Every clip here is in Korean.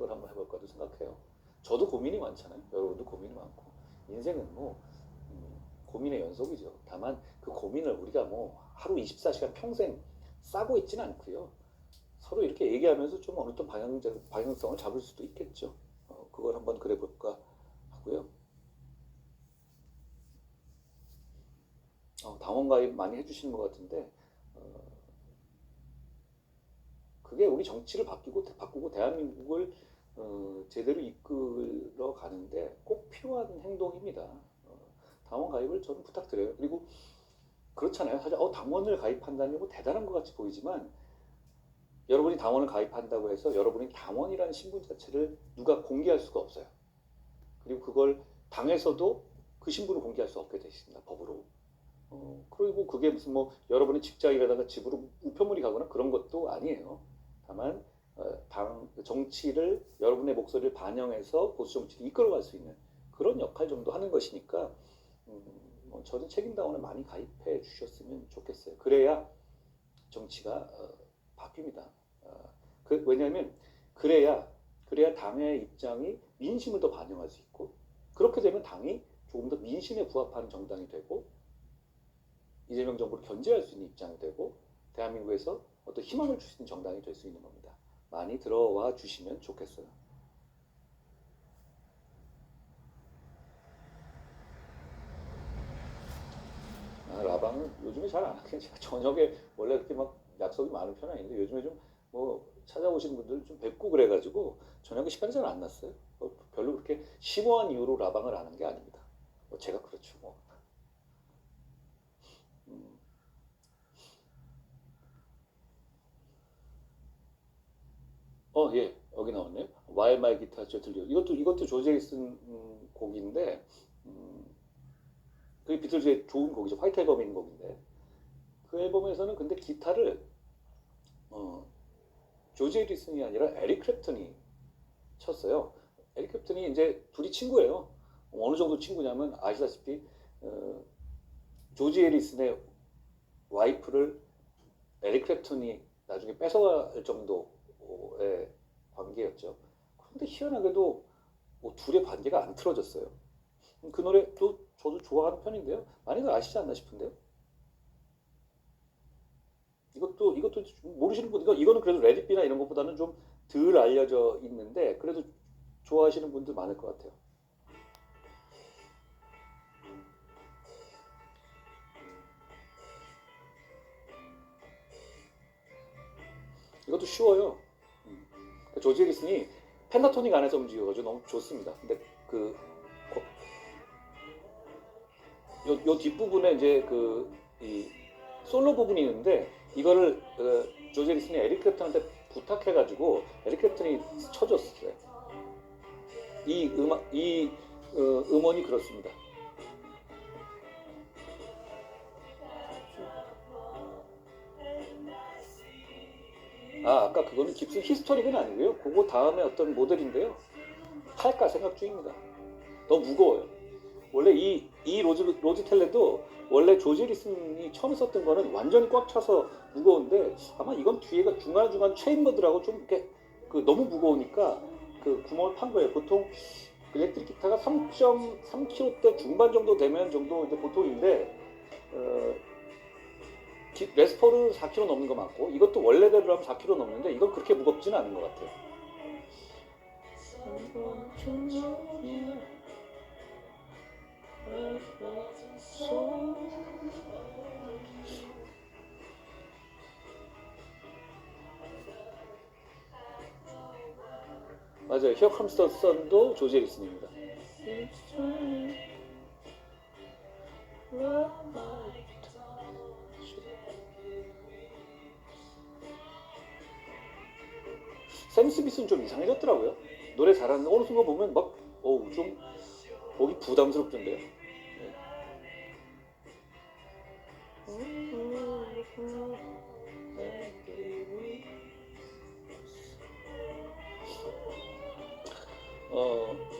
걸 한번 해볼까도 생각해요. 저도 고민이 많잖아요. 여러분도 고민이 많고. 인생은 뭐 고민의 연속이죠. 다만 그 고민을 우리가 뭐 하루 24시간 평생 싸고 있지는 않고요. 서로 이렇게 얘기하면서 좀 어느 정도 방향성을 잡을 수도 있겠죠. 그걸 한번 그래볼까 하고요. 당원 가입 많이 해주시는 것 같은데 그게 우리 정치를 바꾸고 대한민국을 제대로 이끌어 가는데 꼭 필요한 행동입니다. 당원 가입을 저는 부탁드려요. 그리고 그렇잖아요. 사실 당원을 가입한다는 게 뭐 대단한 것 같이 보이지만 여러분이 당원을 가입한다고 해서 여러분이 당원이라는 신분 자체를 누가 공개할 수가 없어요. 그리고 그걸 당에서도 그 신분을 공개할 수 없게 되어 있습니다. 법으로. 그리고 그게 무슨 뭐 여러분의 직장이라든가 집으로 우편물이 가거나 그런 것도 아니에요. 다만 정치를 여러분의 목소리를 반영해서 보수 정치를 이끌어갈 수 있는 그런 역할 정도 하는 것이니까 저는 책임당원을 많이 가입해 주셨으면 좋겠어요. 그래야 정치가 바뀝니다. 왜냐하면 그래야 당의 입장이 민심을 더 반영할 수 있고 그렇게 되면 당이 조금 더 민심에 부합하는 정당이 되고 이재명 정부를 견제할 수 있는 입장이 되고 대한민국에서 어떤 희망을 줄 수 있는 정당이 될 수 있는 겁니다. 많이 들어와 주시면 좋겠어요. 라방은 요즘에 잘 안 하긴 제가 저녁에 원래 그렇게 막 약속이 많은 편은 아닌데 요즘에 좀 뭐 찾아오시는 분들 좀 뵙고 그래가지고 저녁에 시간이 잘 안 났어요. 별로 그렇게 심오한 이유로 라방을 하는 게 아닙니다. 제가 그렇죠 뭐. 음, 예, 여기 나왔네요. While My Guitar Gently. 이것도 조지 해리슨 곡인데, 그 비틀즈의 좋은 곡이죠. 화이트 앨범에 있는 곡인데, 그 앨범에서는 근데 기타를 어, 조지 해리슨이 아니라 에릭 클랩턴이 쳤어요. 에릭 클랩턴이 이제 둘이 친구예요. 어느 정도 친구냐면 아시다시피 조지 해리슨의 와이프를 에릭 클랩턴이 나중에 뺏어갈 정도의 관계였죠. 그런데 희한하게도 뭐 둘의 관계가 안 틀어졌어요. 그 노래도 저도 좋아하는 편인데요. 많이들 아시지 않나 싶은데요. 이것도 모르시는 분, 이거는 그래도 레디비나 이런 것보다는 좀 덜 알려져 있는데 그래도 좋아하시는 분들 많을 것 같아요. 이것도 쉬워요. 조지 해리슨이 펜타토닉 안에서 움직여가지고 너무 좋습니다. 근데 그 요 뒷부분에 이제 이 솔로 부분이 있는데 이거를 조지 해리슨이 에릭 클랩턴한테 부탁해가지고 에릭 클랩턴이 쳐줬어요. 이 음원이 그렇습니다. 아까 그거는 깁슨 히스토릭은 아니고요. 그거 다음에 어떤 모델인데요. 할까 생각 중입니다. 너무 무거워요. 원래 이 로즈 텔레도 원래 조지 해리슨이 처음 썼던 거는 완전히 꽉 차서 무거운데 아마 이건 뒤에가 중간중간 체인버드라고 좀 이렇게 너무 무거우니까 그 구멍을 판 거예요. 보통 일렉트릭 기타가 3.3kg대 중반 정도 되면 정도 이제 보통인데 레스포르 4kg 넘는 거 맞고 이것도 원래대로 하면 4kg 넘는데 이건 그렇게 무겁지는 않은 것 같아요. 맞아요. Here Comes the Sun도 조지 해리슨입니다. 샘 스미스는 좀 이상해졌더라고요. 노래 잘하는 어느 순간 보면 막 좀 보기 부담스럽던데요.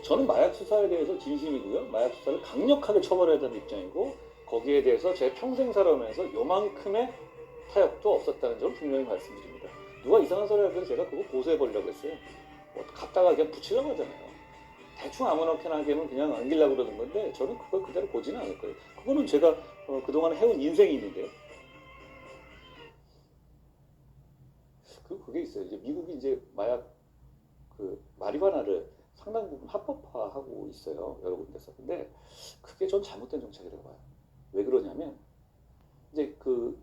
저는 마약 수사에 대해서 진심이고요. 마약 수사를 강력하게 처벌해야 되는 입장이고 거기에 대해서 제 평생 살아오면서 요만큼의 타협도 없었다는 점을 분명히 말씀드립니다. 누가 이상한 소리 하면 제가 그거 고소해 보려고 했어요. 뭐 갖다가 그냥 붙이려고 하잖아요. 대충 아무렇게나 하면 그냥 안기려고 그러는 건데 저는 그걸 그대로 보지는 않을 거예요. 그거는 제가 그동안 해온 인생이 있는데요. 그게 있어요. 이제 미국이 이제 마약 그 마리화나를 상당 부분 합법화하고 있어요. 여러 군데서. 근데 그게 전 잘못된 정책이라고 봐요. 왜 그러냐면 이제 그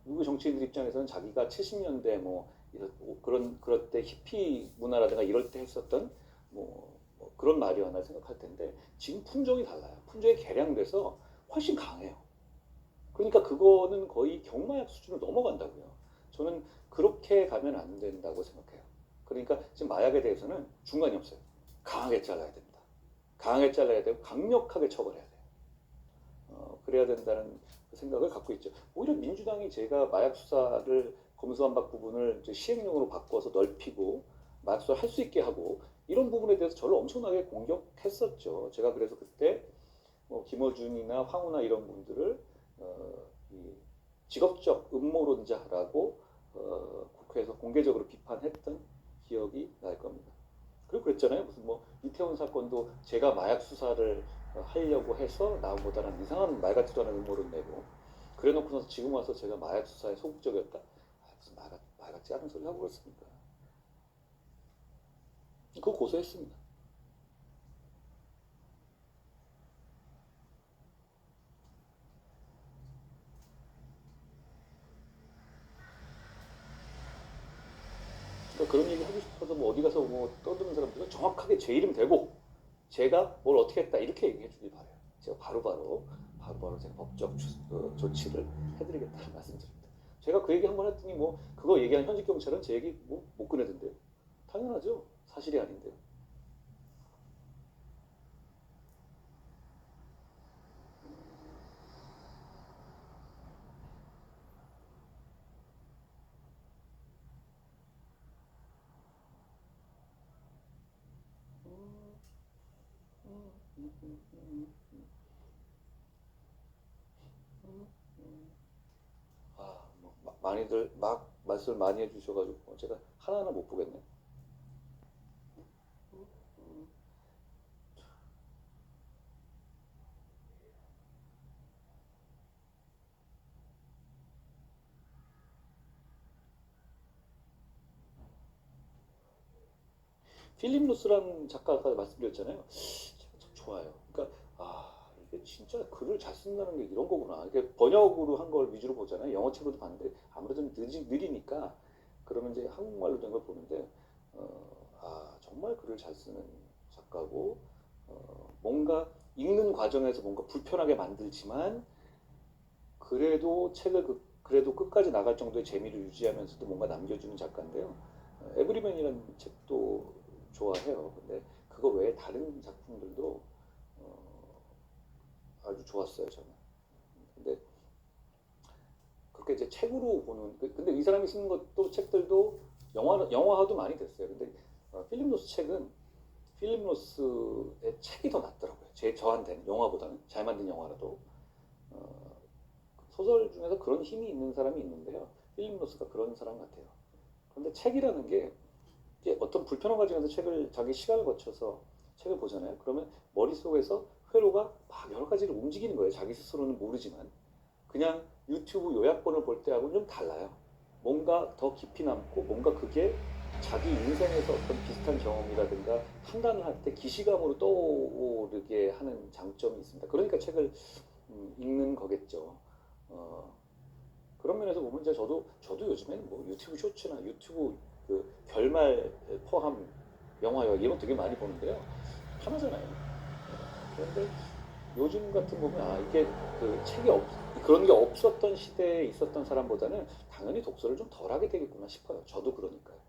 미국 정치인들 입장에서는 자기가 70년대 뭐 그럴 때 히피 문화라든가 이럴 때 했었던 뭐 그런 마리화나를 생각할 텐데 지금 품종이 달라요. 품종이 개량돼서 훨씬 강해요. 그러니까 그거는 거의 경마약 수준을 넘어간다고요. 저는 그렇게 가면 안 된다고 생각해요. 그러니까 지금 마약에 대해서는 중간이 없어요. 강하게 잘라야 됩니다. 강하게 잘라야 되고 강력하게 처벌해야 돼요. 그래야 된다는 그 생각을 갖고 있죠. 오히려 민주당이 제가 마약 수사를 검수완박 부분을 이제 시행령으로 바꿔서 넓히고 마약 수사를 할 수 있게 하고 이런 부분에 대해서 저를 엄청나게 공격했었죠. 제가 그래서 그때 뭐 김어준이나 황우나 이런 분들을 이 직업적 음모론자라고 국회에서 공개적으로 비판했던 기억이 날 겁니다. 그리고 그랬잖아요. 무슨 뭐 이태원 사건도 제가 마약 수사를 하려고 해서 나온 거다라는 이상한 말 같지도 않은 음모론 내고 그래놓고 나서 지금 와서 제가 마약 수사에 소극적이었다. 무슨 말 같지 않은 소리 하고 그랬습니까? 그거 고소했습니다. 그러니까 그런 얘기 하고 싶어서 뭐 어디 가서 뭐 떠드는 사람들은 정확하게 제 이름 대고 제가 뭘 어떻게 했다 이렇게 얘기해 주길 바래요. 제가 바로바로 제가 법적 조치를 해드리겠다는 말씀드립니다. 제가 그 얘기 한 번 했더니 뭐 그거 얘기한 현직 경찰은 제 얘기 뭐 못 꺼내던데요. 당연하죠. 사실이 아닌데요. 뭐 많이들 막 말씀을 많이 해주셔가지고 제가 하나하나 못 보겠네요. 필립 로스라는 작가가 말씀드렸잖아요. 참 좋아요. 그러니까 이게 진짜 글을 잘 쓴다는 게 이런 거구나. 이게 번역으로 한 걸 위주로 보잖아요. 영어책으로도 봤는데 아무래도 느리니까 그러면 이제 한국말로 된 걸 보는데 정말 글을 잘 쓰는 작가고 뭔가 읽는 과정에서 뭔가 불편하게 만들지만 그래도 끝까지 나갈 정도의 재미를 유지하면서도 뭔가 남겨주는 작가인데요. 에브리맨이라는 책도 좋아해요. 근데 그거 외에 다른 작품들도 아주 좋았어요, 저는. 근데 그렇게 이제 책으로 보는, 근데 이 사람이 쓰는 것도 책들도 영화화도 많이 됐어요. 근데 필립 노스 책은 필립 노스의 책이 더 낫더라고요. 저한테는 영화보다는 잘 만든 영화라도 어, 소설 중에서 그런 힘이 있는 사람이 있는데요. 필립 노스가 그런 사람 같아요. 그런데 책이라는 게 이제 어떤 불편한 과정에서 책을 자기 시간을 거쳐서 책을 보잖아요. 그러면 머릿속에서 회로가 막 여러 가지를 움직이는 거예요. 자기 스스로는 모르지만. 그냥 유튜브 요약본을 볼 때하고는 좀 달라요. 뭔가 더 깊이 남고 뭔가 그게 자기 인생에서 어떤 비슷한 경험이라든가 판단을 할 때 기시감으로 떠오르게 하는 장점이 있습니다. 그러니까 책을 읽는 거겠죠. 어, 그런 면에서 보면 이제 저도 요즘에는 뭐 유튜브 쇼츠나 유튜브 그 결말 포함 영화요 이런 거 되게 많이 보는데요. 편하잖아요. 그런데 요즘 같은 보면 이게 그 책이 그런 게 없었던 시대에 있었던 사람보다는 당연히 독서를 좀 덜하게 되겠구나 싶어요. 저도 그러니까요.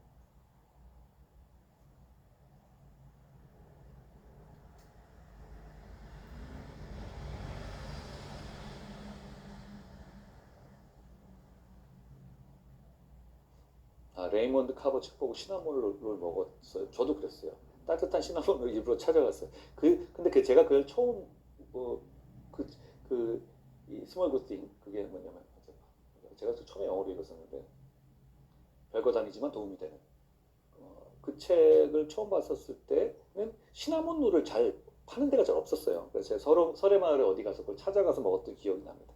레이먼드 카버 책 보고 시나몬롤 먹었어요. 저도 그랬어요. 따뜻한 시나몬롤 일부러 찾아갔어요. 근데 제가 그걸 처음 어, 그, 이 스몰 굿띵 그게 뭐냐면 제가 처음에 영어로 읽었었는데 별거 아니지만 도움이 되는 그 책을 처음 봤었을 때는 시나몬롤을 잘 파는 데가 잘 없었어요. 그래서 제가 설해마을에 어디 가서 그걸 찾아가서 먹었던 기억이 납니다.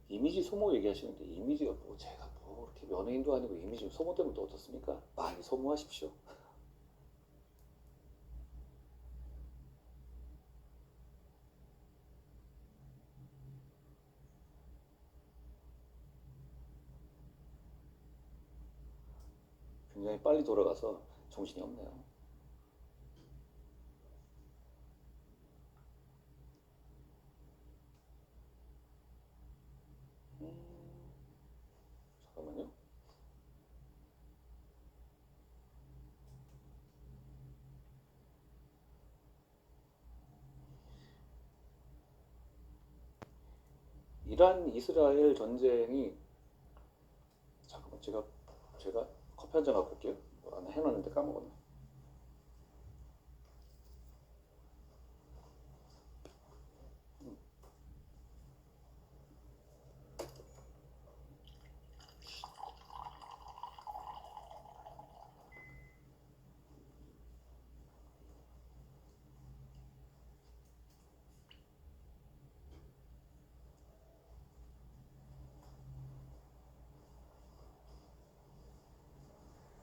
이미지 소모 얘기하시는데 이미지가 뭐 제가 뭐 이렇게 연예인도 아니고 이미지 소모되면 또 어떻습니까? 많이 소모하십시오. 굉장히 빨리 돌아가서 정신이 없네요. 잠깐만요. 이란 이스라엘 전쟁이 잠깐만 제가 커피 한 잔 갖고 올게요. 안 해놨는데 까먹었네.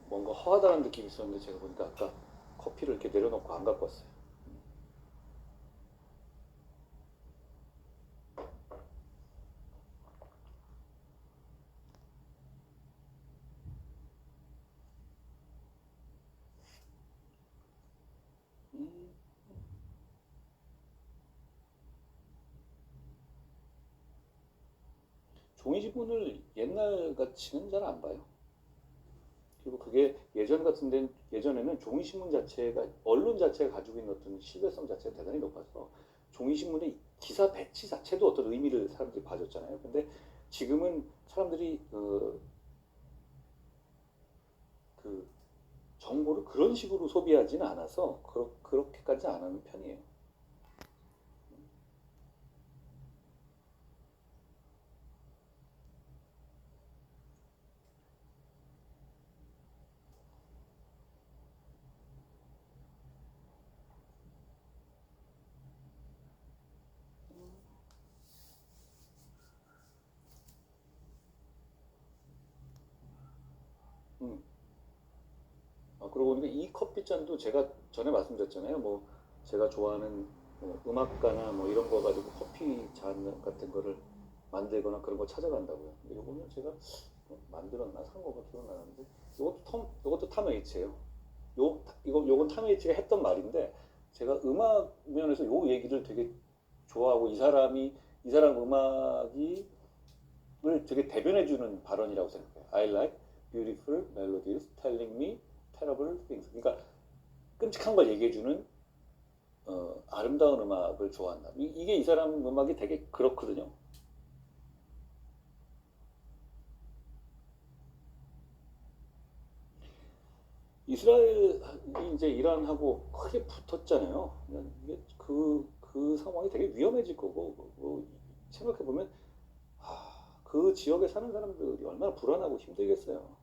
뭔가 허하다는 느낌이 있었는데 제가 보니까 아까 커피를 이렇게 내려놓고 안 갖고 왔어요. 음, 종이신문을 옛날 같이는 잘 안 봐요. 그리고 그게 예전 같은 데 예전에는 종이신문 자체가 언론 자체가 가지고 있는 어떤 신뢰성 자체가 대단히 높아서 종이신문의 기사 배치 자체도 어떤 의미를 사람들이 봐줬잖아요. 근데 지금은 사람들이 그 정보를 그런 식으로 소비하지는 않아서 그렇게까지 안 하는 편이에요. 음. 그러고 보니까 이 커피 잔도 제가 전에 말씀드렸잖아요. 뭐 제가 좋아하는 뭐 음악가나 뭐 이런 거 가지고 커피 잔 같은 거를 만들거나 그런 거 찾아간다고요. 근데 요거는 제가 만들었나 산 거가 기억나는데 요것도 탐웨이츠예요. 요건 탐웨이츠가 했던 말인데 제가 음악 면에서 요 얘기를 되게 좋아하고 이 사람 음악이 을 되게 대변해주는 발언이라고 생각해요. I like beautiful melodies telling me terrible things. 그러니까 끔찍한 걸 얘기해주는 아름다운 음악을 좋아한다. 이게 이 사람 음악이 되게 그렇거든요. 이스라엘이 이제 이란하고 크게 붙었잖아요. 이게 그 상황이 되게 위험해질 거고 생각해 보면 그 지역에 사는 사람들이 얼마나 불안하고 힘들겠어요.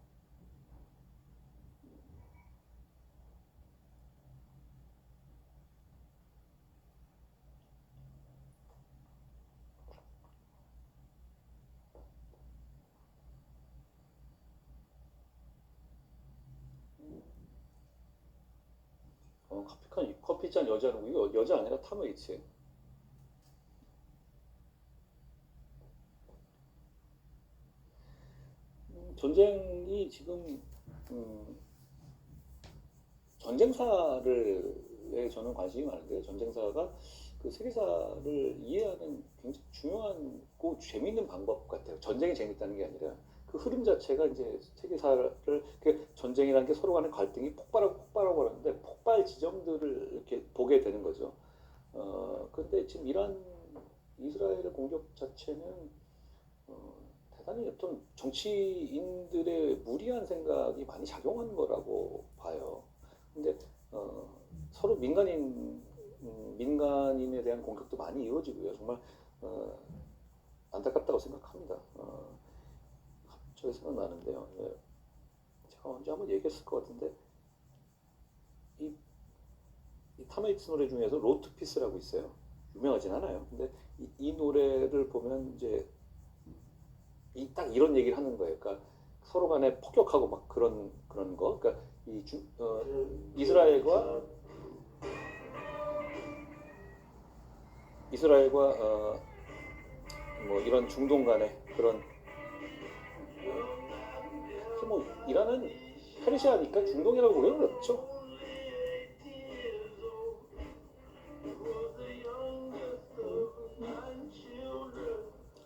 커피잔 여자는 이거 여자 아니라 타머이츠. 전쟁이 지금 음, 전쟁사를 에 저는 관심이 많은데 전쟁사가 그 세계사를 이해하는 굉장히 중요한 고 재미있는 방법 같아요. 전쟁이 재밌다는 게 아니라 그 흐름 자체가 이제 세계사를 전쟁이라는 게 서로 간의 갈등이 폭발하고 그러는데 폭발 지점들을 이렇게 보게 되는 거죠. 근데 지금 이란 이스라엘의 공격 자체는 어, 대단히 어떤 정치인들의 무리한 생각이 많이 작용한 거라고 봐요. 근데 어, 서로 민간인에 대한 공격도 많이 이루어지고요. 정말 어, 안타깝다고 생각합니다. 갑자기 생각나는데요. 예, 제가 언제 한번 얘기했을 것 같은데 이, 이 타메이츠 노래 중에서 로드 피스라고 있어요. 유명하진 않아요. 근데 이 노래를 보면 이제 딱 이런 얘기를 하는 거예요. 그러니까 서로 간에 폭격하고 막 그런 거. 그러니까 이스라엘과 뭐 이런 중동 간의 그런 뭐 이란은 페르시아니까 중동이라고 보기는 어렵죠.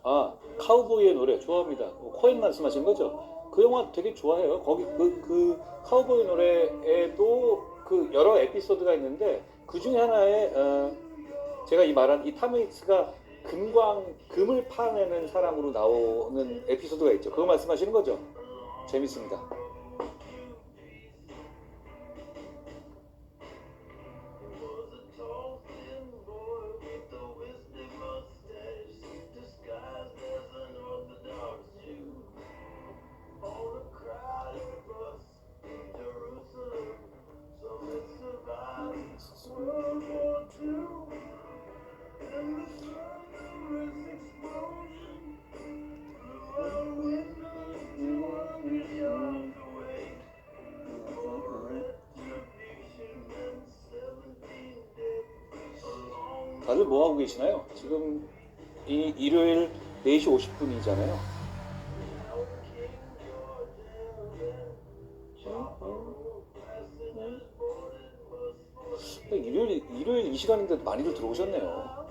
아, 카우보이의 노래 좋아합니다. 코엔 말씀하신 거죠? 그 영화 되게 좋아해요. 거기 그 카우보이 노래에도 그 여러 에피소드가 있는데 그 중에 하나에 제가 이 말한 이 타메이츠가 금을 파내는 사람으로 나오는 에피소드가 있죠. 그거 말씀하시는 거죠? 재밌습니다. 다들 뭐 하고 계시나요? 지금 이 일요일 4시 50분이잖아요. 일요일 이 시간인데도 많이들 들어오셨네요.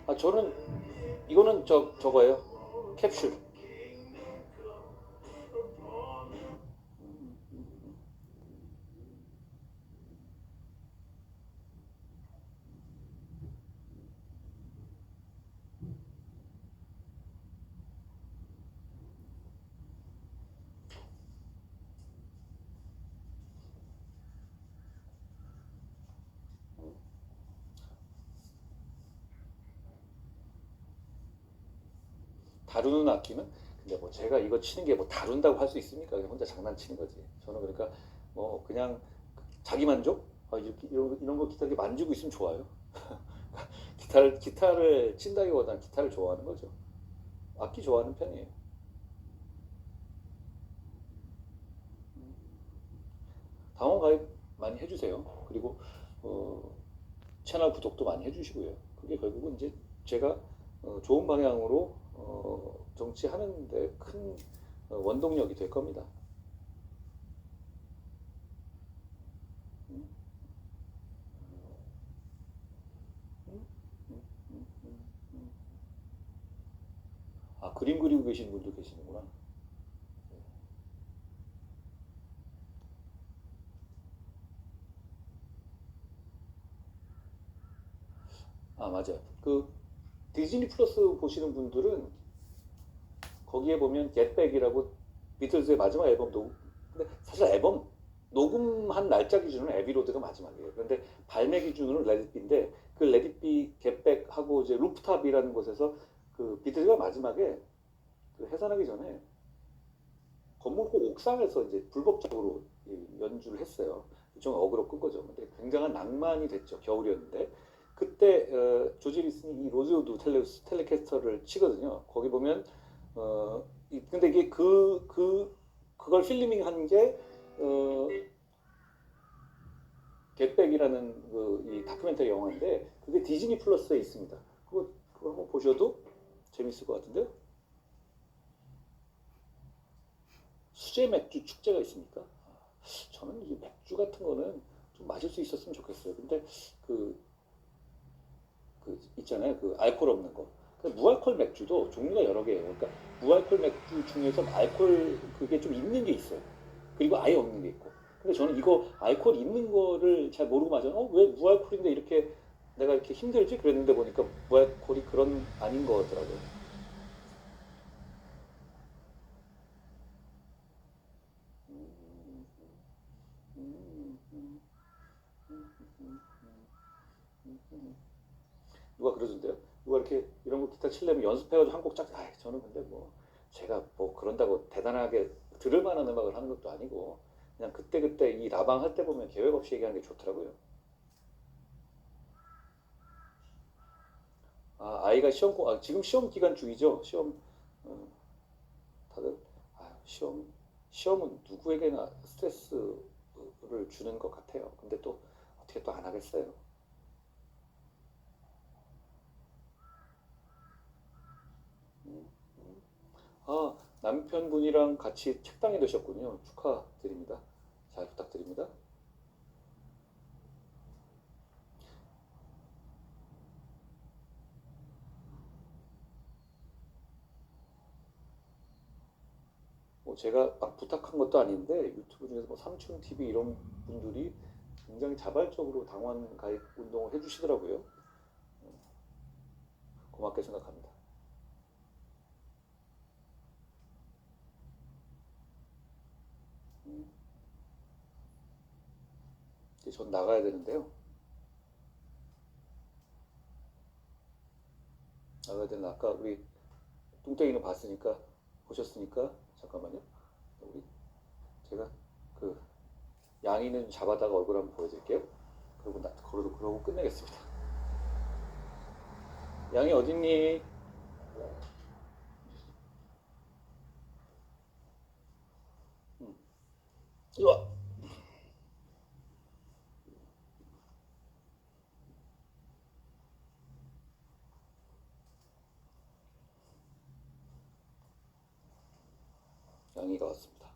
아, 저는 이거는 저거예요. 캡슐. 다루는 악기는 근데 뭐 제가 이거 치는 게 뭐 다룬다고 할 수 있습니까? 그냥 혼자 장난치는 거지. 저는 그러니까 뭐 그냥 자기 만족? 이렇게 이런 거 기타 이렇게 만지고 있으면 좋아요. 기타를 친다기보다는 기타를 좋아하는 거죠. 악기 좋아하는 편이에요. 당원 가입 많이 해주세요. 그리고 어, 채널 구독도 많이 해주시고요. 그게 결국은 이제 제가 좋은 방향으로 정치하는데 큰 원동력이 될 겁니다. 아, 그림 그리고 계시는 분도 계시는구나. 아, 맞아요. 그 디즈니 플러스 보시는 분들은 거기에 보면 겟백이라고 비틀즈의 마지막 앨범 녹음. 근데 사실 앨범 녹음한 날짜 기준으로는 에비로드가 마지막이에요. 그런데 발매 기준으로는 레디비인데 그 레디비 겟백하고 이제 루프탑이라는 곳에서 그 비틀즈가 마지막에 그 해산하기 전에 건물 꼭 옥상에서 이제 불법적으로 연주를 했어요. 일종의 어그로 끈 거죠. 근데 굉장한 낭만이 됐죠. 겨울이었는데 그때 조지 리슨이 이 로즈우드 텔레캐스터를 치거든요. 거기 보면 근데 이게 그걸 필리밍 한 게 겟백이라는 이 다큐멘터리 영화인데 그게 디즈니 플러스에 있습니다. 그거 한번 보셔도 재밌을 것 같은데요. 수제 맥주 축제가 있습니까? 저는 이 맥주 같은 거는 좀 마실 수 있었으면 좋겠어요. 근데 그, 있잖아요. 그 알코올 없는 거. 그 무알콜 맥주도 종류가 여러 개예요. 그러니까 무알콜 맥주 중에서 알코올 그게 좀 있는 게 있어요. 그리고 아예 없는 게 있고. 근데 저는 이거 알코올 있는 거를 잘 모르고 마셔. 왜 무알콜인데 이렇게 내가 이렇게 힘들지? 그랬는데 보니까 무알콜이 그런 아닌 거더라고요. 음, 음, 음, 누가 그러던데요? 누가 이렇게 이런 거 기타 치려면 연습해가지고 한 곡 짝, 저는 근데 뭐 제가 뭐 그런다고 대단하게 들을 만한 음악을 하는 것도 아니고 그냥 그때그때 이 라방 할 때 보면 계획 없이 얘기하는 게 좋더라고요. 아이가 지금 시험 기간 중이죠. 어, 다들, 시험은 누구에게나 스트레스를 주는 것 같아요. 근데 또 어떻게 또 안 하겠어요. 음, 음. 남편분이랑 같이 책당에 드셨군요. 축하드립니다. 잘 부탁드립니다. 뭐 제가 막 부탁한 것도 아닌데 유튜브 중에서 뭐 삼촌 TV 이런 분들이 굉장히 자발적으로 당원 가입 운동을 해주시더라고요. 고맙게 생각합니다. 음, 이제 전 나가야 되는데요. 나가야 되는 아까 우리 뚱땡이는 봤으니까 보셨으니까 잠깐만요. 우리 제가 그 양이는 잡아다가 얼굴 한번 보여드릴게요. 그러고 끝내겠습니다. 양이 어딨니? 음, 이리 와. 양이가 왔습니다.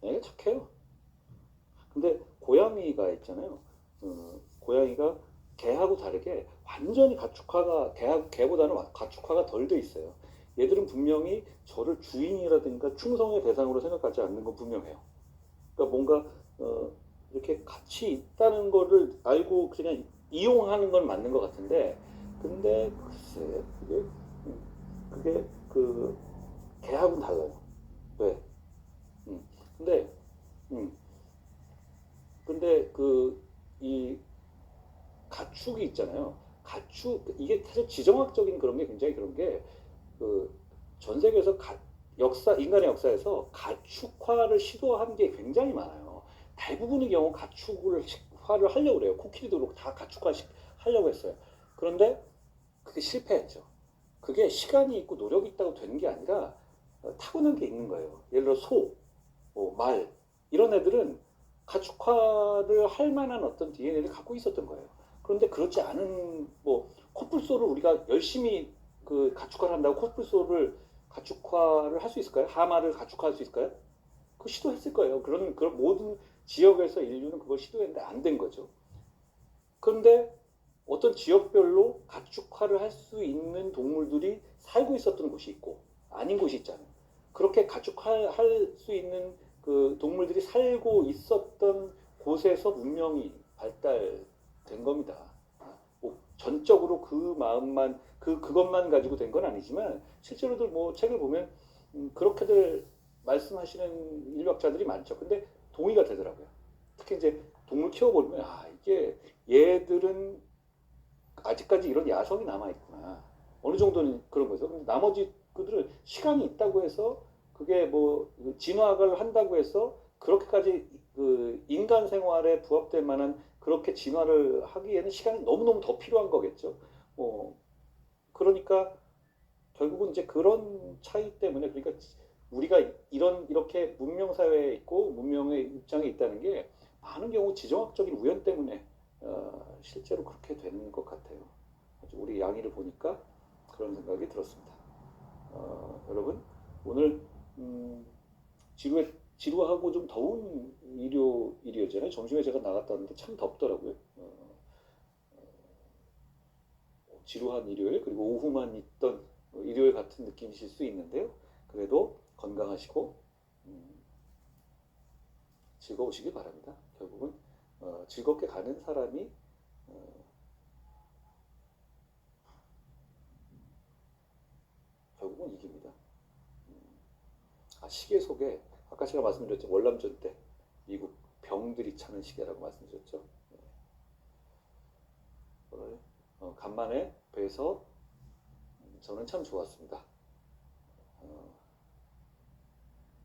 양이가 착해요. 근데 고양이가 있잖아요. 고양이가 개하고 다르게 완전히 개보다는 가축화가 덜 돼 있어요. 얘들은 분명히 저를 주인이라든가 충성의 대상으로 생각하지 않는 건 분명해요. 그러니까 뭔가 이렇게 같이 있다는 거를 알고 그냥 이용하는 건 맞는 것 같은데, 근데 글쎄 그게 그 개하고는 달라요. 왜? 음. 근데 음. 근데 이 가축이 있잖아요. 이게 사실 지정학적인 그런 게 굉장히 그런 게 그 전 세계에서 인간의 역사에서 가축화를 시도한 게 굉장히 많아요. 대부분의 경우 가축화를 하려고 그래요. 코끼리도 그렇고 다 하려고 했어요. 그런데 그게 실패했죠. 그게 시간이 있고 노력이 있다고 되는 게 아니라 타고난 게 있는 거예요. 예를 들어 말 이런 애들은 가축화를 할 만한 어떤 DNA를 갖고 있었던 거예요. 그런데 그렇지 않은 뭐 코뿔소를 우리가 열심히 가축화를 한다고 코뿔소를 가축화를 할 수 있을까요? 하마를 가축화할 수 있을까요? 그 시도했을 거예요. 그런 모든 지역에서 인류는 그걸 시도했는데 안 된 거죠. 그런데 어떤 지역별로 가축화를 할 수 있는 동물들이 살고 있었던 곳이 있고 아닌 곳이 있잖아요. 그렇게 가축화할 수 있는 그 동물들이 살고 있었던 곳에서 문명이 발달된 겁니다. 뭐 전적으로 그것만 가지고 된 건 아니지만 실제로들 뭐 책을 보면 그렇게들 말씀하시는 인류학자들이 많죠. 근데 동의가 되더라고요. 특히 이제 동물 키워보면 이게 얘들은 아직까지 이런 야성이 남아있구나. 어느 정도는 그런 거죠. 근데 나머지 그들은 시간이 있다고 해서 그게 뭐 진화를 한다고 해서 그렇게까지 인간 생활에 부합될 만한 그렇게 진화를 하기에는 시간이 너무너무 더 필요한 거겠죠. 어, 그러니까 결국은 이제 그런 차이 때문에 그러니까 우리가 이렇게 문명 사회에 있고 문명의 입장에 있다는 게 많은 경우 지정학적인 우연 때문에 실제로 그렇게 되는 것 같아요. 우리 양이를 보니까 그런 생각이 들었습니다. 여러분 오늘 지루하고 좀 더운 일요일이었잖아요. 점심에 제가 나갔다 왔는데 참 덥더라고요. 지루한 일요일 그리고 오후만 있던 일요일 같은 느낌이실 수 있는데요. 그래도 건강하시고 즐거우시길 바랍니다. 결국은 즐겁게 가는 사람이 결국은 이깁니다. 시계 속에 아까 제가 말씀드렸죠. 월남전 때 미국 병들이 차는 시계라고 말씀드렸죠. 오늘 간만에 뵈서 저는 참 좋았습니다.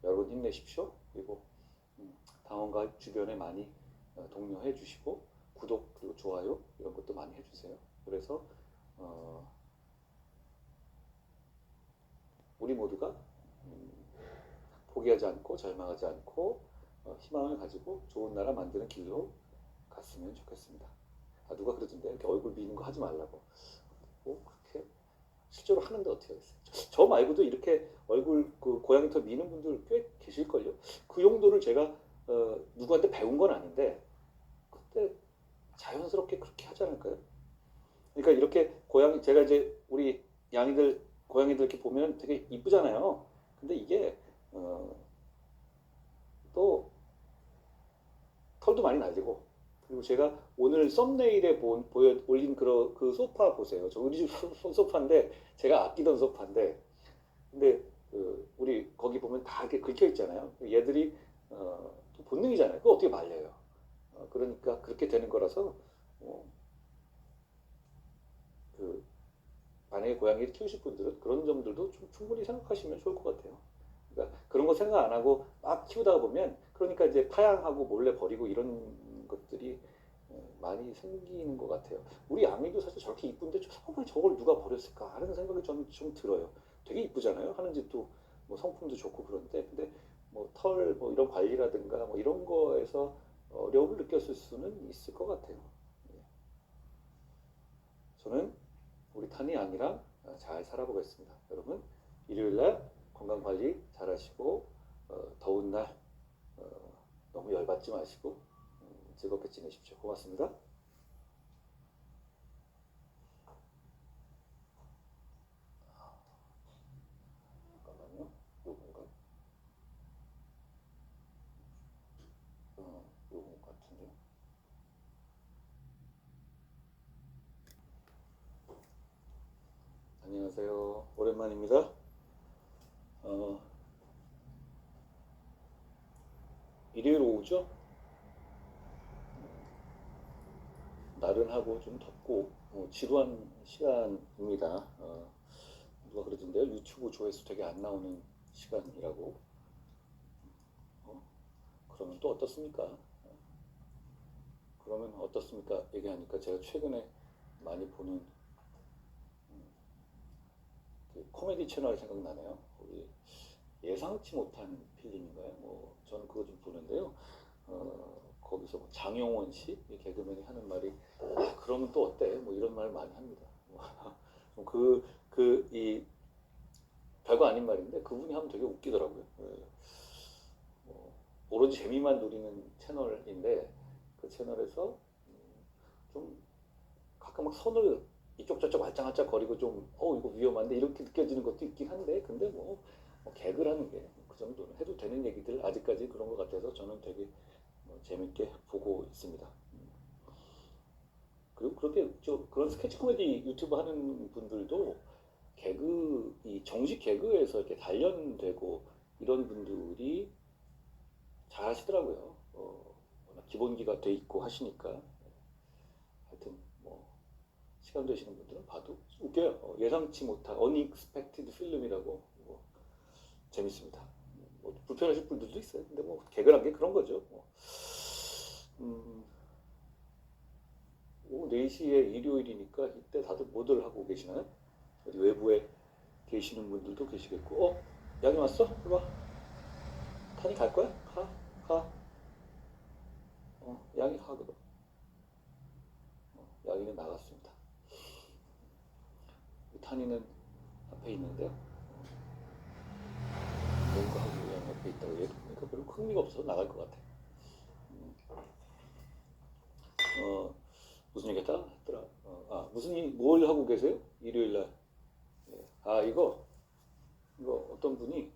여러분 힘내십시오. 그리고 당원과 주변에 많이 독려해 주시고 구독 그리고 좋아요 이런 것도 많이 해주세요. 그래서 우리 모두가 포기하지 않고 절망하지 않고 희망을 가지고 좋은 나라 만드는 길로 갔으면 좋겠습니다. 누가 그러던데 이렇게 얼굴 미는 거 하지 말라고. 그렇게 실제로 하는데 어떻게 하겠어요? 저 말고도 이렇게 얼굴 그 고양이 털 미는 분들 꽤 계실걸요. 그 용도를 제가 누구한테 배운 건 아닌데 그때 자연스럽게 그렇게 하지 않을까요? 그러니까 이렇게 고양이 제가 이제 우리 양이들 고양이들 이렇게 보면 되게 이쁘잖아요. 근데 이게 또 털도 많이 날리고 그리고 제가 오늘 썸네일에 올린 그 소파 보세요. 저 우리 집 소파인데 제가 아끼던 소파인데 근데 우리 거기 보면 다 이렇게 긁혀 있잖아요. 얘들이 또 본능이잖아요. 그거 어떻게 말려요? 그러니까 그렇게 되는 거라서 그 만약에 고양이를 키우실 분들은 그런 점들도 좀 충분히 생각하시면 좋을 것 같아요. 그러니까 그런 거 생각 안 하고 막 키우다가 보면 그러니까 이제 파양하고 몰래 버리고 이런 것들이 많이 생기는 것 같아요. 우리 양이도 사실 저렇게 이쁜데 정말 저걸 누가 버렸을까 하는 생각이 저는 좀 들어요. 되게 이쁘잖아요. 하는 짓도 뭐 성품도 좋고 그런데 근데 뭐 털 뭐 이런 관리라든가 뭐 이런 거에서 어려움을 느꼈을 수는 있을 것 같아요. 저는 우리 탄이 양이랑 잘 살아보겠습니다. 여러분 일요일날 건강 관리 잘 하시고 더운 날 너무 열받지 마시고 즐겁게 지내십시오. 고맙습니다. 잠깐만요. 요건가? 요건 같은데요. 안녕하세요. 오랜만입니다. 일요일 오후죠? 나른하고 좀 덥고 지루한 시간입니다. 누가 그러던데요? 유튜브 조회수 되게 안 나오는 시간이라고. 그러면 또 어떻습니까? 그러면 어떻습니까? 얘기하니까 제가 최근에 많이 보는 그 코미디 채널 생각나네요. 거기 예상치 못한 필름인가요? 뭐 저는 그거 좀 보는데요. 거기서 뭐 장용원 씨 개그맨이 하는 말이 그러면 또 어때? 뭐 이런 말 많이 합니다. 이 별거 아닌 말인데 그분이 하면 되게 웃기더라고요. 오로지 재미만 노리는 채널인데 그 채널에서 좀 가끔 막 손을 이쪽 저쪽 알짱알짱 거리고 좀 이거 위험한데 이렇게 느껴지는 것도 있긴 한데 근데 뭐 개그라는 게 그 정도는 해도 되는 얘기들 아직까지 그런 것 같아서 저는 되게 재밌게 보고 있습니다. 그리고 그렇게 그런 스케치 코미디 유튜브 하는 분들도 이 정식 개그에서 이렇게 단련되고 이런 분들이 잘 하시더라고요. 기본기가 돼 있고 하시니까 하여튼 뭐 시간 되시는 분들은 봐도 웃겨요. 예상치 못한 unexpected 필름이라고 재밌습니다. 뭐 불편하실 분들도 있어요. 근데 뭐 개그란 게 그런 거죠. 오후 4시에 일요일이니까 이때 다들 뭐들 하고 계시나요? 어디 외부에 계시는 분들도 계시겠고 양이 왔어? 이리 와. 탄이 갈 거야? 가. 양이 하거든. 양이는 나갔습니다. 탄이는 앞에 있는데 뭔가 하고 양 옆에 있다고 얘도 보니까 별로 흥미가 없어서 나갈 것 같아. 무슨 얘기 했더라? 뭘 하고 계세요? 일요일 날. 예. 이거 어떤 분이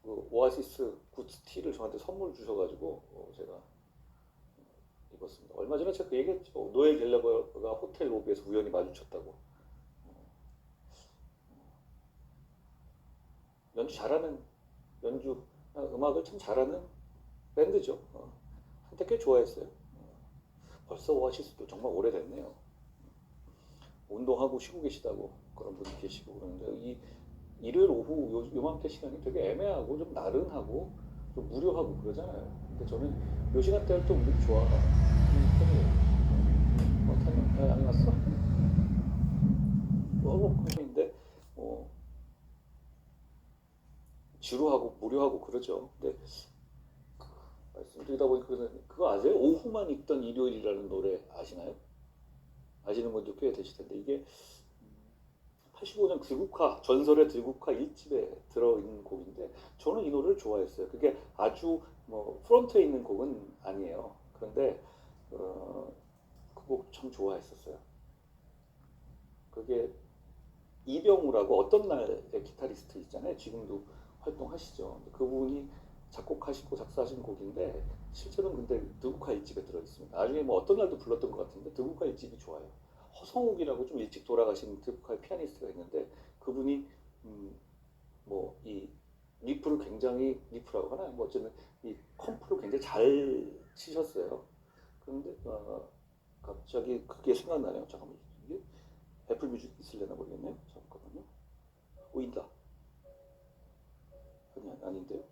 그 오아시스 굿즈 티를 저한테 선물 주셔가지고 제가 입었습니다. 얼마 전에 제가 그 얘기했죠. 노엘 갤러거가 호텔 로비에서 우연히 마주쳤다고. 음악을 참 잘하는 밴드죠. 한때 꽤 좋아했어요. 벌써 오아시스도 정말 오래됐네요. 운동하고 쉬고 계시다고 그런 분이 계시고 그러는데 이 일요일 오후 요맘때 시간이 되게 애매하고 좀 나른하고 좀 무료하고 그러잖아요. 근데 저는 요 시간대를 좀 좋아하는 편이에요. 타님, 안 왔어? 그런데 지루하고 무료하고 그러죠. 근데 말씀드리다 보니까 그거 아세요? 오후만 있던 일요일이라는 노래 아시나요? 아시는 분도 꽤 되실 텐데 이게 85년 전설의 들국화 1집에 들어있는 곡인데 저는 이 노래를 좋아했어요. 그게 아주 프런트에 있는 곡은 아니에요. 그런데 그 곡 참 좋아했었어요. 그게 이병우라고 어떤 날의 기타리스트 있잖아요. 지금도 활동하시죠. 그분이 작곡하시고 작사하신 곡인데 실제로는 근데 들국화 1집에 들어있습니다. 나중에 어떤 날도 불렀던 것 같은데 들국화 1집이 좋아요. 허성욱이라고 좀 일찍 돌아가신 들국화의 피아니스트가 있는데 그분이 이 리프라고 하나 어쨌든 이 컴프를 굉장히 잘 치셨어요. 그런데 갑자기 그게 생각나네요. 잠깐만 이게 애플 뮤직 있을려나 모르겠네요. 잠깐만요. 있다. 아닌데요.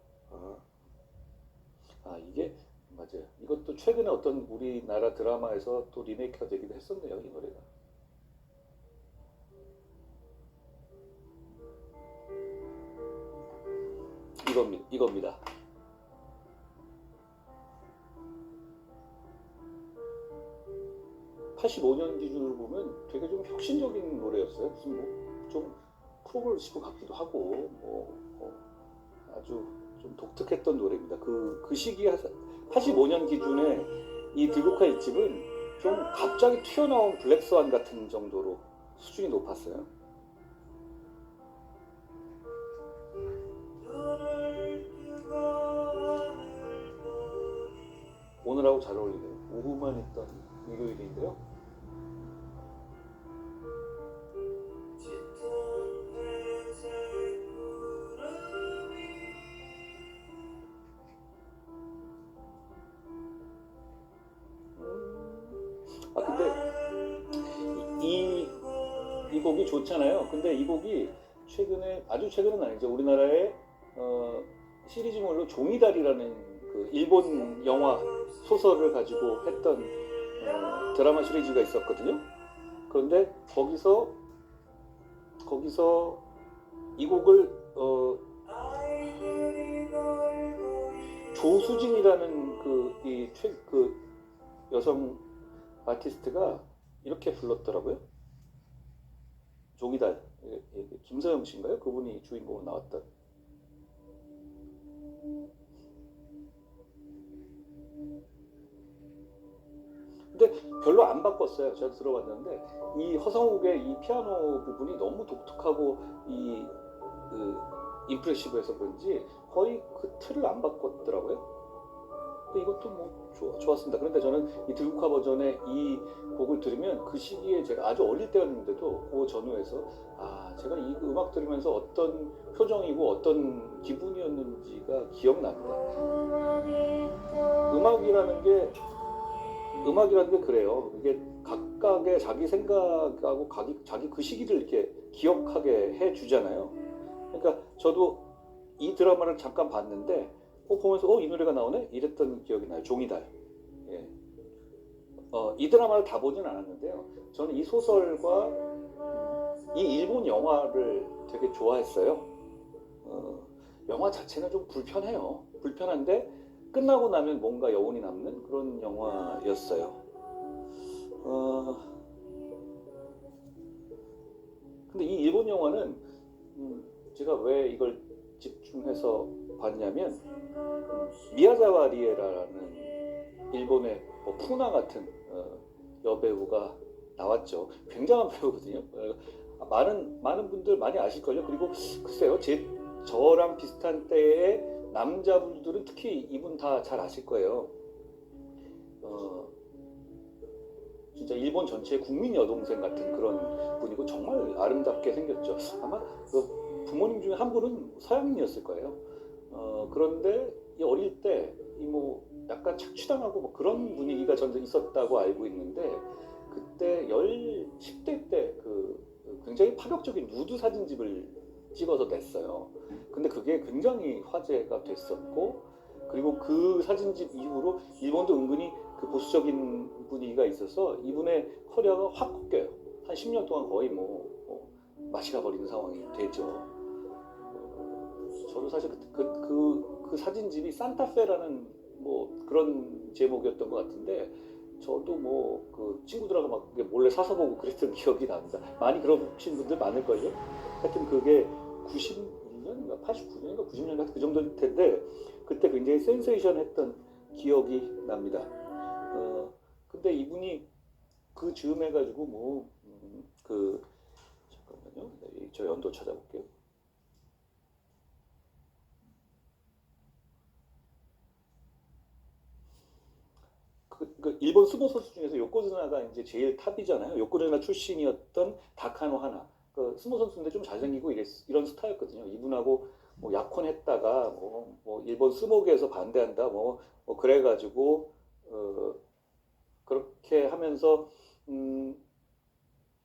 이게 맞아요. 이것도 최근에 어떤 우리나라 드라마에서 또 리메이크가 되기도 했었네요. 이 노래가. 이겁니다. (85년) 기준으로 보면 되게 좀 혁신적인 노래였어요. 무슨 좀 프로그레시브 같기도 하고 아주 좀 독특했던 노래입니다. 그 시기 85년 기준에 이 들국화 1집은 좀 갑자기 튀어나온 블랙스완 같은 정도로 수준이 높았어요. 오늘하고 잘 어울리네요. 오후만 있던 일요일인데요. 근데 이 곡이 좋잖아요. 근데 이 곡이 아주 최근은 아니죠. 우리나라의 시리즈물로 종이다리라는 그 일본 영화 소설을 가지고 했던 드라마 시리즈가 있었거든요. 그런데 거기서 이 곡을 조수진이라는 그 여성 아티스트가 이렇게 불렀더라고요. 종이달. 김서영 씨인가요? 그분이 주인공으로 나왔던. 근데 별로 안 바꿨어요. 제가 들어봤는데 이 허성욱의 이 피아노 부분이 너무 독특하고 임프레시브해서 그런지 거의 그 틀을 안 바꿨더라고요. 근데 이것도 좋았습니다. 그런데 저는 이 들국화 버전의 이 곡을 들으면 그 시기에 제가 아주 어릴 때였는데도 그 전후에서 제가 이 음악 들으면서 어떤 표정이고 어떤 기분이었는지가 기억납니다. 음악이라는 게 그래요. 이게 각각의 자기 생각하고 자기 그 시기를 이렇게 기억하게 해주잖아요. 그러니까 저도 이 드라마를 잠깐 봤는데 보면서 이 노래가 나오네? 이랬던 기억이 나요. 종이달. 예. 이 드라마를 다 보진 않았는데요. 저는 이 소설과 이 일본 영화를 되게 좋아했어요. 영화 자체는 좀 불편해요. 불편한데 끝나고 나면 뭔가 여운이 남는 그런 영화였어요. 근데 이 일본 영화는 제가 왜 이걸 집중해서 봤냐면 미야자와 리에라라는 일본의 뭐 푸나 같은 여배우가 나왔죠. 굉장한 배우거든요. 많은 분들 많이 아실걸요. 그리고 글쎄요, 저랑 비슷한 때의 남자분들은 특히 이분 다 잘 아실 거예요. 진짜 일본 전체의 국민 여동생 같은 그런 분이고 정말 아름답게 생겼죠. 아마 그 부모님 중에 한 분은 서양인이었을 거예요. 그런데 이 어릴 때 이 뭐 약간 착취당하고 뭐 그런 분위기가 전에 있었다고 알고 있는데 그때 10대 때 굉장히 파격적인 누드 사진집을 찍어서 냈어요. 근데 그게 굉장히 화제가 됐었고 그리고 그 사진집 이후로 일본도 은근히 그 보수적인 분위기가 있어서 이분의 커리어가 확 꺾여요. 한 10년 동안 거의 맛이 가버리는 상황이 되죠. 저도 사실 그 사진집이 산타페라는 뭐 그런 제목이었던 것 같은데 저도 뭐 그 친구들하고 막 몰래 사서 보고 그랬던 기억이 납니다. 많이 그러신 분들 많을걸요. 하여튼 그게 91년인가 89년인가 90년인가 그 정도일 텐데 그때 굉장히 센세이션 했던 기억이 납니다. 근데 이분이 그 즈음 해가지고 잠깐만요. 저 연도 찾아볼게요. 그 일본 스모 선수 중에서 요코즈나가 이제 제일 탑이잖아요. 요코즈나 출신이었던 다카노 하나. 그 스모 선수인데 좀 잘생기고 이런 스타였거든요. 이분하고 뭐 약혼했다가 뭐 일본 스모계에서 반대한다 뭐 그래가지고 그렇게 하면서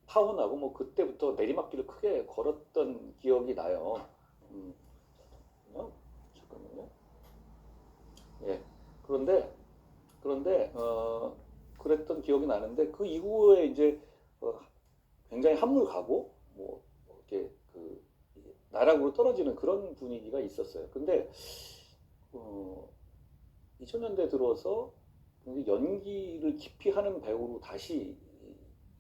파혼하고 뭐 그때부터 내리막길을 크게 걸었던 기억이 나요. 음, 잠깐만요. 예. 그런데 그랬던 기억이 나는데 그 이후에 이제 굉장히 한물 가고 뭐 이렇게 나락으로 떨어지는 그런 분위기가 있었어요. 근데 2000년대 들어서 연기를 깊이 하는 배우로 다시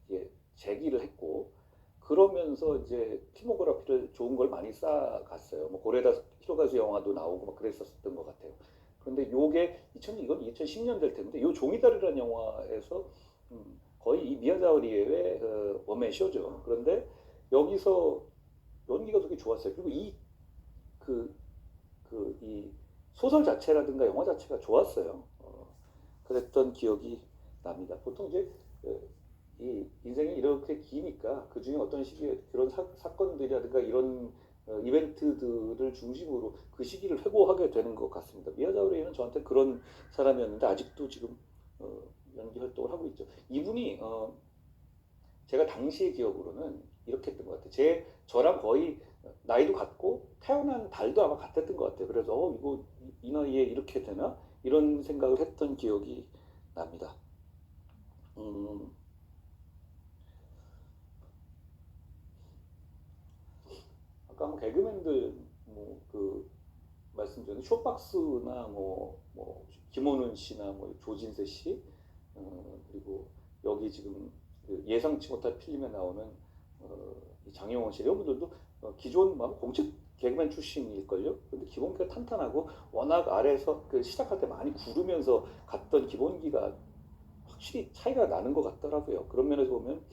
이제 재기를 했고 그러면서 이제 필모그래피를 좋은 걸 많이 쌓아갔어요. 뭐 고레다 히로가즈 영화도 나오고 막 그랬었던 것 같아요. 그런데 요게 이건 2010년 될 텐데 요 종이다리라는 영화에서 거의 이 미야자와리의 원맨 쇼죠. 그런데 여기서 연기가 되게 좋았어요. 그리고 이 소설 자체라든가 영화 자체가 좋았어요. 그랬던 기억이 납니다. 보통 이제 이 인생이 이렇게 기니까 그 중에 어떤 시기에 그런 사건들이라든가 이런 이벤트들을 중심으로 그 시기를 회고하게 되는 것 같습니다. 미야자우리는 저한테 그런 사람이었는데 아직도 지금 연기 활동을 하고 있죠. 이분이 제가 당시의 기억으로는 이렇게 했던 것 같아요. 저랑 거의 나이도 같고 태어난 달도 아마 같았던 것 같아요. 그래서 이거 이 나이에 이렇게 되나 이런 생각을 했던 기억이 납니다. 아까 뭐 개그맨들 말씀 전에 쇼박스나 김원훈 씨나 조진세 씨 그리고 여기 지금 예상치 못한 필름에 나오는 장영원 씨 이런 분들도 기존 공채 개그맨 출신일걸요. 근데 기본기가 탄탄하고 워낙 아래에서 시작할 때 많이 구르면서 갔던 기본기가 확실히 차이가 나는 것 같더라고요. 그런 면에서 보면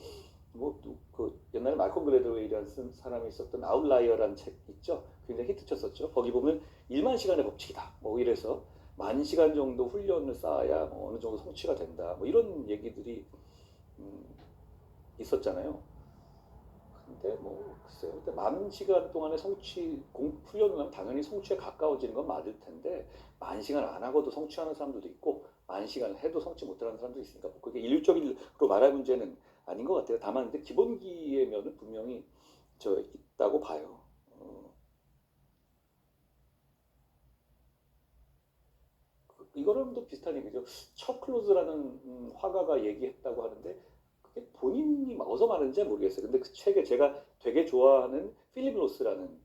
옛날에 말콤 글래드웨이라는 쓴 사람이 있었던 아웃라이어라는 책 있죠. 굉장히 히트쳤었죠. 거기 보면 1만 시간의 법칙이다. 이래서 10,000시간 정도 훈련을 쌓아야 어느 정도 성취가 된다. 이런 얘기들이 있었잖아요. 근데 글쎄요. 근데 10,000시간 동안의 훈련을 하면 당연히 성취에 가까워지는 건 맞을 텐데 10,000시간 안 하고도 성취하는 사람들도 있고 10,000시간을 해도 성취 못하는 사람도 있으니까 그게 일률적으로 말할 문제는 아닌 것 같아요. 다만 근데 기본기의 면은 분명히 있다고 봐요. 이거랑 또 비슷한 얘기죠. 첫 클로즈라는 화가가 얘기했다고 하는데 그게 본인이 어디서 말하는지 모르겠어요. 근데 그 책에 제가 되게 좋아하는 필립 로스라는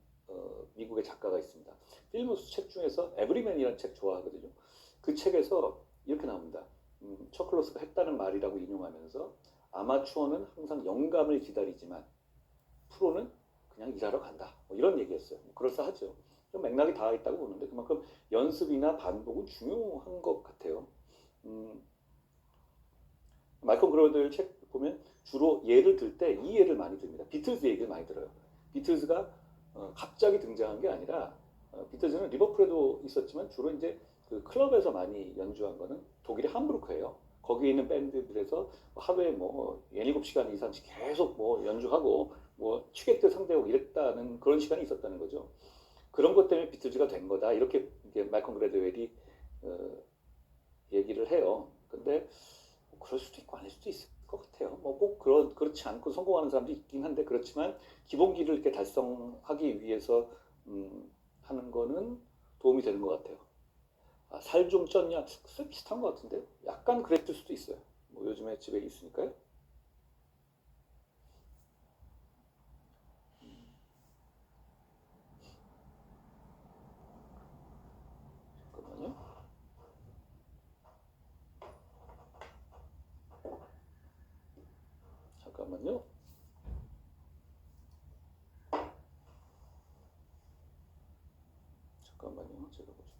미국의 작가가 있습니다. 필립 로스 책 중에서 에브리맨이라는 책 좋아하거든요. 그 책에서 이렇게 나옵니다. 척클로스가 했다는 말이라고 인용하면서 아마추어는 항상 영감을 기다리지만 프로는 그냥 일하러 간다. 뭐 이런 얘기였어요. 그럴싸하죠. 좀 맥락이 닿아 있다고 보는데 그만큼 연습이나 반복은 중요한 것 같아요. 말콤 그로들 책 보면 주로 예를 들 때 이 예를 많이 듭니다. 비틀즈 얘기를 많이 들어요. 비틀즈가 갑자기 등장한 게 아니라 비틀즈는 리버풀에도 있었지만 주로 이제 그 클럽에서 많이 연주한 거는 독일의 함부르크예요. 거기에 있는 밴드들에서 하루에 뭐 7시간 이상씩 계속 뭐 연주하고 뭐 취객들 상대하고 이랬다는 그런 시간이 있었다는 거죠. 그런 것 때문에 비틀즈가 된 거다. 이렇게 이제 말콤 그레드웰이 얘기를 해요. 근데 그럴 수도 있고 아닐 수도 있을 것 같아요. 뭐 꼭 그렇지 않고 성공하는 사람도 있긴 한데 그렇지만 기본기를 이렇게 달성하기 위해서 하는 거는 도움이 되는 것 같아요. 아, 살 좀 쪘냐? 글쎄 비슷한 것 같은데 약간 그랬을 수도 있어요. 뭐 요즘에 집에 있으니까요. 잠깐만요. 잠깐만요. 잠깐만요. 제가 보죠.